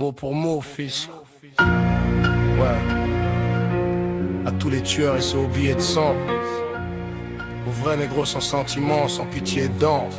Mot pour mot, fils. Ouais. À tous les tueurs et ceux aux billets de sang. Aux vrais négros sans sentiment, sans pitié dedans.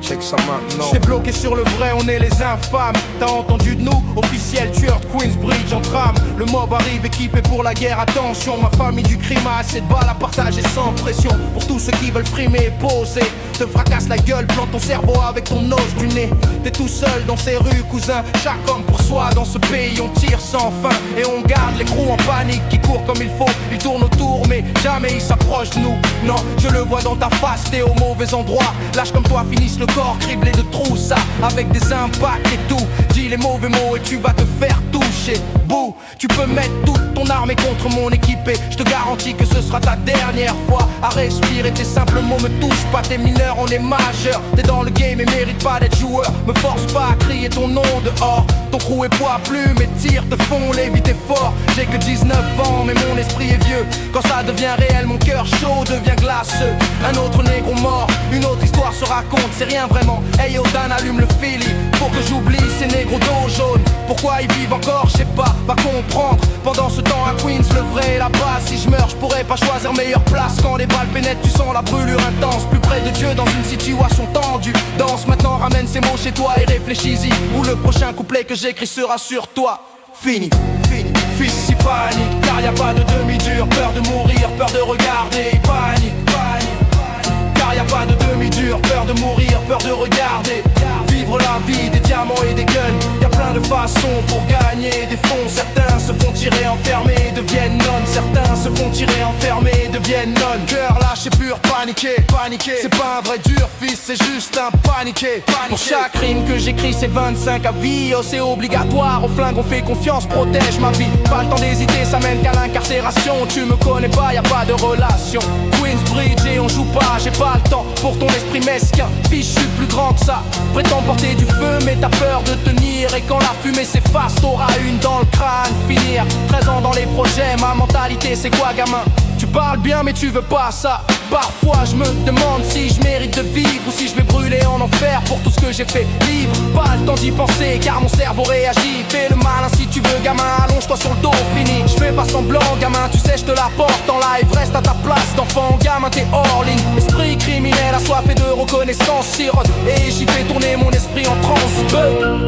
Check ça maintenant. J't'ai bloqué sur le vrai, on est les infâmes. T'as entendu de nous, officiel tueur de Queensbridge en trame. Le mob arrive équipé pour la guerre, attention. Ma famille du crime a assez de balles à partager sans pression. Pour tous ceux qui veulent frimer et poser, te fracasse la gueule, plante ton cerveau avec ton os du nez. T'es tout seul dans ces rues, cousin. Chaque homme pour soi, dans ce pays on tire sans fin. Et on garde les crews en panique qui courent comme il faut. Ils tournent autour mais jamais ils s'approchent de nous. Non, je le vois dans ta face, t'es au mauvais endroit. Lâche comme toi finissent le corps criblé de trous, ça avec des impacts et tout. Dis les mauvais mots et tu vas te faire toucher. Bouh, tu peux mettre toute ton armée contre mon équipé. Je te garantis que ce sera ta dernière fois à respirer. Tes simples mots me touchent pas, t'es mineur, on est majeur. T'es dans le game et mérite pas d'être joueur. Me force pas à crier ton nom dehors. Ton crew est poids plume, mes tirs te font léviter fort. J'ai que 19 ans mais mon esprit est vieux. Quand ça devient réel, mon cœur chaud devient glaceux. Un autre négro mort, une autre histoire se raconte, c'est rien vraiment. Hey yo Dan, allume le Philly pour que j'oublie ces négros dos jaunes. Pourquoi ils vivent encore, je sais pas, va comprendre. Pendant ce temps à Queens, le vrai est la base. Si je meurs, je pourrais pas choisir meilleure place. Quand les balles pénètrent, tu sens la brûlure intense. Plus près de Dieu dans une situation tendue. Danse maintenant, ramène ces mots chez toi et réfléchis-y. Ou le prochain couplet que j'écris sera sur toi. Fini, fini. Fils si panique, car y a pas de demi-dur. Peur de mourir, peur de regarder. Panique, panique. Car y a pas de demi-dur. Peur de mourir, peur de regarder. Vivre la vie des diamants et des guns. Y a plein de façons pour gagner des fonds. Certains se font tirer enfermés et deviennent nonnes. Certains se font tirer enfermés et deviennent nonnes. Cœur lâché pur, paniqué, paniqué. C'est pas un vrai dur fils, c'est juste un paniqué. Pour chaque rime que j'écris c'est 25 à vie. Oh c'est obligatoire, au flingue on fait confiance, protège ma vie. Pas le temps d'hésiter, ça mène qu'à l'incarcération. Tu me connais pas, y a pas de relation. Queensbridge et on joue pas, j'ai pas le temps pour ton esprit mesquin. Fiche, je suis plus grand que ça. Prétends porter du feu mais t'as peur de tenir. Et quand la fumée s'efface, t'auras une dans le crâne. Finir 13 ans dans les projets, ma mentalité c'est quoi gamin? Tu parles bien mais tu veux pas ça. Parfois je me demande si je mérite de vivre ou si je vais brûler en enfer pour tout ce que j'ai fait vivre. Pas le temps d'y penser car mon cerveau réagit. Fais le malin si tu veux gamin, allonge-toi sur le dos, fini. Je fais pas semblant gamin, tu sais je te la porte en live. Reste à ta place d'enfant gamin, t'es hors ligne. Esprit criminel assoiffé de reconnaissance, sirote et j'y fais tourner mon esprit en transe.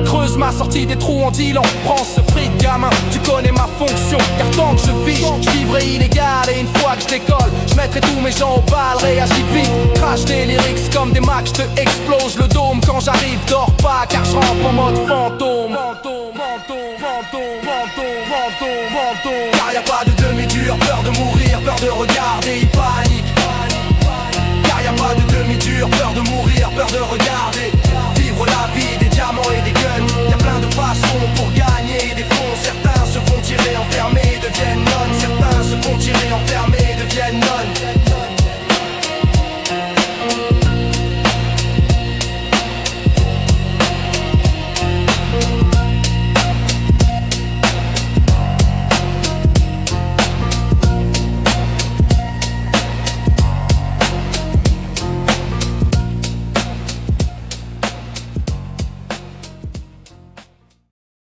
Creuse ma sortie des trous en dealant. Prends ce fric gamin, tu connais ma fonction. Car tant que je vis, je vivrai illégal. Et une fois que je décolle, je mettrai tous mes gens au bal, réagis vite. Crash des lyrics comme des macs, je te explose le dôme. Quand j'arrive, dors pas car je rampe en mode fantôme. Car y a pas de demi-dur, peur de mourir, peur de regarder, il panique. Car y a pas de demi-dur, peur de mourir, peur de regarder.